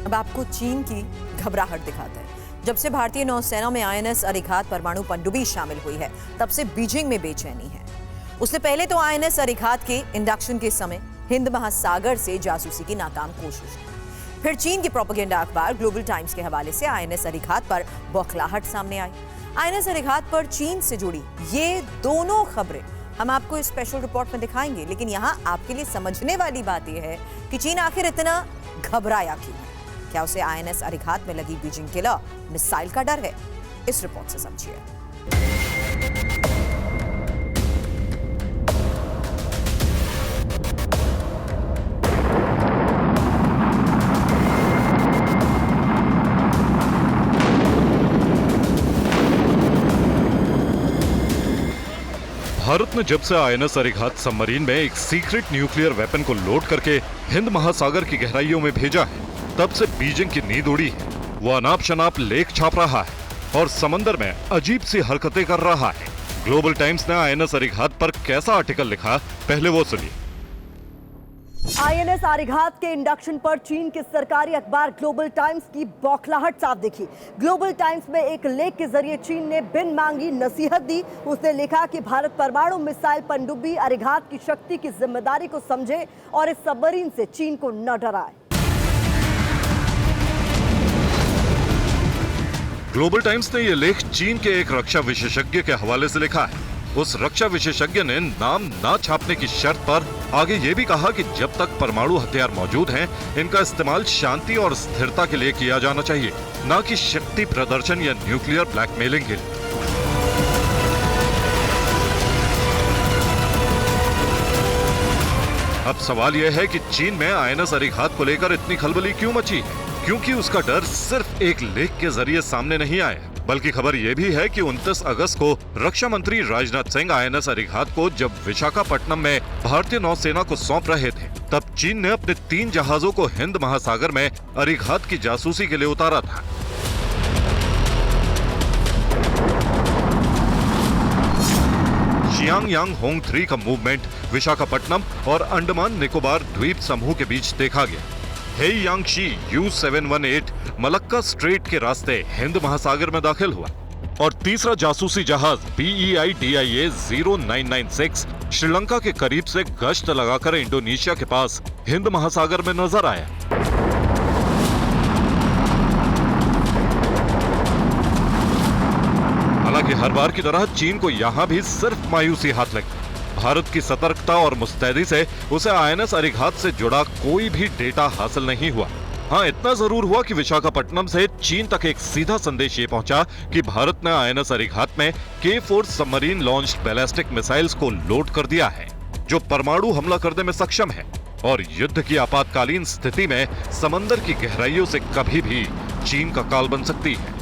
अब आपको चीन की घबराहट दिखाते हैं। जब से भारतीय नौसेना में आईएनएस अरिघात परमाणु पनडुब्बी शामिल हुई है, तब से बीजिंग में बेचैनी है। उसने पहले तो आईएनएस अरिघात के इंडक्शन के समय हिंद महासागर से जासूसी की नाकाम कोशिश की। फिर चीन की प्रोपेगेंडा अखबार ग्लोबल टाइम्स के हवाले से आईएनएस अरिघात पर बौखलाहट सामने आई। आईएनएस अरिघात पर चीन से जुड़ी ये दोनों खबरें हम आपको इस स्पेशल रिपोर्ट में दिखाएंगे, लेकिन यहाँ आपके लिए समझने वाली बात यह है कि चीन आखिर इतना घबराया क्यों है। क्या उसे आईएनएस अरिघात में लगी बीजिंग किलर मिसाइल का डर है? इस रिपोर्ट से समझिए। भारत ने जब से आईएनएस अरिघात सबमरीन में एक सीक्रेट न्यूक्लियर वेपन को लोड करके हिंद महासागर की गहराइयों में भेजा है, तब से बीजिंग की नींद उड़ी है। वो अनाप शनाप लेख छाप रहा है और समंदर में अजीब सी हरकतें कर रहा है। ग्लोबल टाइम्स ने आईएनएस अरिघात पर कैसा आर्टिकल लिखा, पहले वो सुनिए। आईएनएस अरिघात के इंडक्शन पर चीन के सरकारी अखबार ग्लोबल टाइम्स की बौखलाहट साफ दिखी। ग्लोबल टाइम्स में एक लेख के जरिए चीन ने बिन मांगी नसीहत दी। उसने लिखा कि भारत परमाणु मिसाइल पनडुब्बी अरिघात की शक्ति की जिम्मेदारी को समझे और इस सबमरीन से चीन को न डराए। ग्लोबल टाइम्स ने यह लेख चीन के एक रक्षा विशेषज्ञ के हवाले से लिखा है। उस रक्षा विशेषज्ञ ने नाम ना छापने की शर्त पर आगे ये भी कहा कि जब तक परमाणु हथियार मौजूद हैं, इनका इस्तेमाल शांति और स्थिरता के लिए किया जाना चाहिए, न कि शक्ति प्रदर्शन या न्यूक्लियर ब्लैकमेलिंग के लिए। अब सवाल यह है कि चीन में आईएनएस अरिघात को लेकर इतनी खलबली क्यों मची है? क्योंकि उसका डर सिर्फ एक लेख के जरिए सामने नहीं आया, बल्कि खबर यह भी है कि 29 अगस्त को रक्षा मंत्री राजनाथ सिंह आईएनएस अरिघात को जब विशाखापट्टनम में भारतीय नौसेना को सौंप रहे थे, तब चीन ने अपने 3 जहाजों को हिंद महासागर में अरिघात की जासूसी के लिए उतारा था। शियांग यांग होंग 3 का मूवमेंट विशाखापट्टनम और अंडमान निकोबार द्वीप समूह के बीच देखा गया। हेयांगशी U718 मलक्का स्ट्रेट के रास्ते हिंद महासागर में दाखिल हुआ और तीसरा जासूसी जहाज BEIDIA 0996 श्रीलंका के करीब से गश्त लगाकर इंडोनेशिया के पास हिंद महासागर में नजर आया। हालांकि हर बार की तरह चीन को यहां भी सिर्फ मायूसी हाथ लगी। भारत की सतर्कता और मुस्तैदी से उसे आईएनएस अरिघात से जुड़ा कोई भी डेटा हासिल नहीं हुआ। हाँ, इतना जरूर हुआ कि विशाखापट्टनम से चीन तक एक सीधा संदेश ये पहुंचा कि भारत ने आईएनएस अरिघात में K4 submarine launched ballistic missiles को लोड कर दिया है, जो परमाणु हमला करने में सक्षम है और युद्ध की आपातकालीन स्थिति में समंदर की गहराइयों से कभी भी चीन का काल बन सकती है।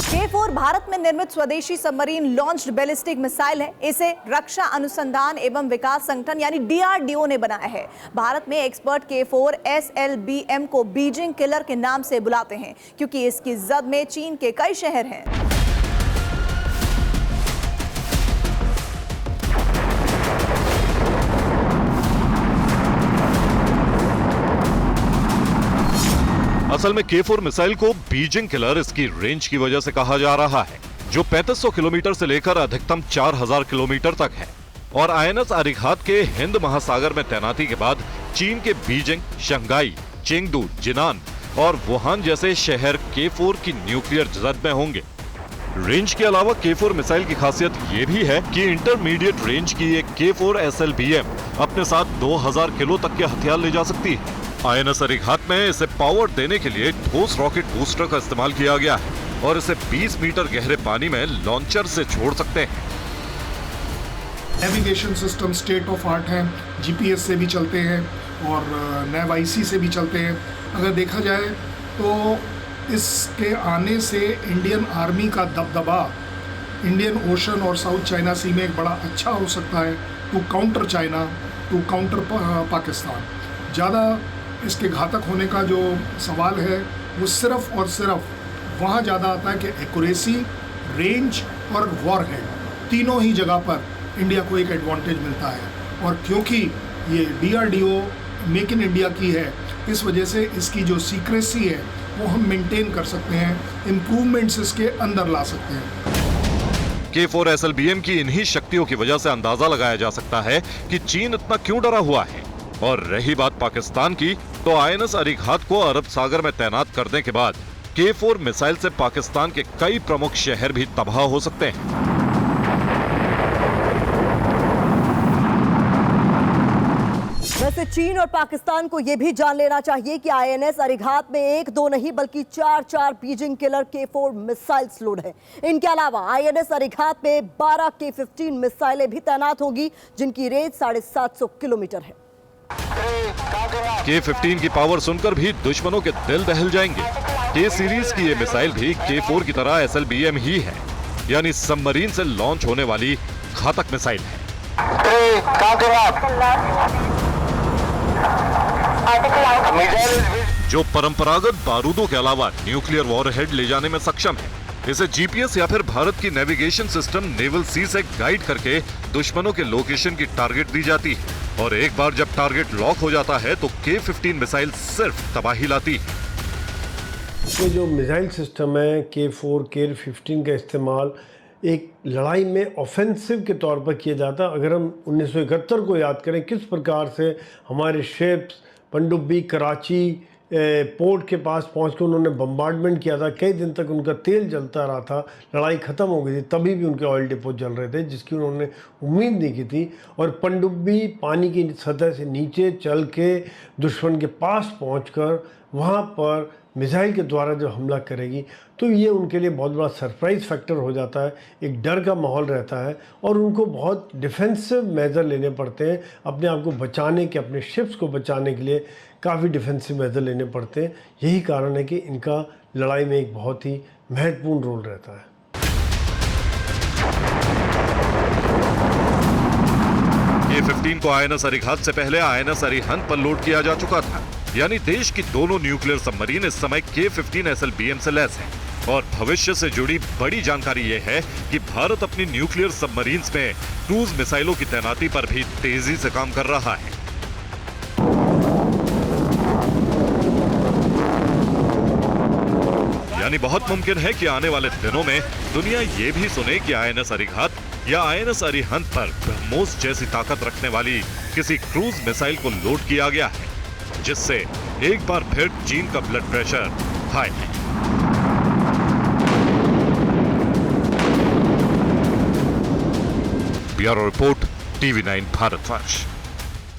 K4 भारत में निर्मित स्वदेशी सबमरीन लॉन्च्ड बैलिस्टिक मिसाइल है। इसे रक्षा अनुसंधान एवं विकास संगठन यानी DRDO ने बनाया है। भारत में एक्सपर्ट K4 SLBM को बीजिंग किलर के नाम से बुलाते हैं, क्योंकि इसकी जद में चीन के कई शहर हैं। असल में K4 मिसाइल को बीजिंग किलर इसकी रेंज की वजह से कहा जा रहा है, जो 3500 किलोमीटर से लेकर अधिकतम 4000 किलोमीटर तक है। और आईएनएस अरिघात के हिंद महासागर में तैनाती के बाद चीन के बीजिंग, शंघाई, चेंगडू, जिनान और वुहान जैसे शहर K4 की न्यूक्लियर जद में होंगे। रेंज के अलावा K4 मिसाइल की खासियत ये भी है कि इंटरमीडिएट रेंज की एक K4 SLBM अपने साथ 2000 किलो तक के हथियार ले जा सकती है। आईएनएस अरिघात में इसे पावर देने के लिए ठोस रॉकेट बूस्टर का इस्तेमाल किया गया है और इसे 20 मीटर गहरे पानी में लॉन्चर से छोड़ सकते हैं। Navigation system state of art है, जीपीएस से भी चलते हैं और नैव आईसी से भी चलते हैं। अगर देखा जाए तो इसके आने से इंडियन आर्मी का दबदबा इंडियन ओशन और साउथ चाइना सी में एक बड़ा अच्छा हो सकता है, to counter China, to counter Pakistan. ज़्यादा इसके घातक होने का जो सवाल है वो सिर्फ और सिर्फ वहाँ ज़्यादा आता है कि एक्यूरेसी, रेंज और वॉरहेड तीनों ही जगह पर इंडिया को एक एडवांटेज मिलता है। और क्योंकि ये DRDO मेक इन इंडिया की है, इस वजह से इसकी जो सीक्रेसी है वो हम मेंटेन कर सकते हैं, इम्प्रूवमेंट्स इसके अंदर ला सकते हैं। K4 SLBM की इन्हीं शक्तियों की वजह से अंदाजा लगाया जा सकता है कि चीन इतना क्यों डरा हुआ है। और रही बात पाकिस्तान की, तो INS अरिघात को अरब सागर में तैनात करने के बाद K4 मिसाइल से पाकिस्तान के कई प्रमुख शहर भी तबाह हो सकते हैं। वैसे चीन और पाकिस्तान को यह भी जान लेना चाहिए कि INS अरिघात में 1-2 नहीं बल्कि 4 Beijing killer K4 missiles load है। इनके अलावा INS अरिघात में 12 K15 मिसाइलें भी तैनात होंगी, जिनकी रेंज 750 किलोमीटर है। K15 की पावर सुनकर भी दुश्मनों के दिल दहल जाएंगे। K सीरीज की ये मिसाइल भी K4 की तरह SLBM ही है, यानी सबमरीन से लॉन्च होने वाली घातक मिसाइल है। जो परंपरागत बारूदों के अलावा न्यूक्लियर वॉरहेड ले जाने में सक्षम है। इसे GPS या फिर भारत की नेविगेशन सिस्टम नेवल सी से गाइड करके दुश्मनों के लोकेशन की टारगेट दी जाती है, और एक बार जब टारगेट लॉक हो जाता है तो K15 मिसाइल सिर्फ तबाही लाती है। ये जो मिसाइल सिस्टम है K4 K15 का इस्तेमाल एक लड़ाई में ऑफेंसिव के तौर पर किया जाता है। अगर हम 1971 को याद करें, किस प्रकार से हमारे शिप्स पनडुब्बी कराची पोर्ट के पास पहुंच के उन्होंने बम्बार्डमेंट किया था, कई दिन तक उनका तेल जलता रहा था, लड़ाई ख़त्म हो गई थी, तभी भी उनके ऑयल डिपो जल रहे थे, जिसकी उन्होंने उम्मीद नहीं की थी। और पनडुब्बी पानी की सतह से नीचे चल के दुश्मन के पास पहुंचकर वहां पर मिसाइल के द्वारा जब हमला करेगी, तो ये उनके लिए बहुत बड़ा सरप्राइज फैक्टर हो जाता है, एक डर का माहौल रहता है, और उनको बहुत डिफेंसिव मेजर लेने पड़ते हैं अपने आप को बचाने के, अपने शिप्स को बचाने के लिए काफ़ी डिफेंसिव मेजर लेने पड़ते हैं। यही कारण है कि इनका लड़ाई में एक बहुत ही महत्वपूर्ण रोल रहता है। K15 को INS अरिघात से पहले INS अरिहंत पर लोड किया जा चुका था, यानी देश की दोनों न्यूक्लियर सबमरीन इस समय K15 SLBM से लैस है। और भविष्य से जुड़ी बड़ी जानकारी यह है कि भारत अपनी न्यूक्लियर सबमरीन्स में क्रूज मिसाइलों की तैनाती पर भी तेजी से काम कर रहा है। यानी बहुत मुमकिन है कि आने वाले दिनों में दुनिया ये भी सुने कि INS अरिघात या INS अरिहंत पर ब्रह्मोस जैसी ताकत रखने वाली किसी क्रूज मिसाइल को लोड किया गया है, जिससे एक बार फिर चीन का ब्लड प्रेशर हाई है। Bureau report, TV9 Bharatvarsh.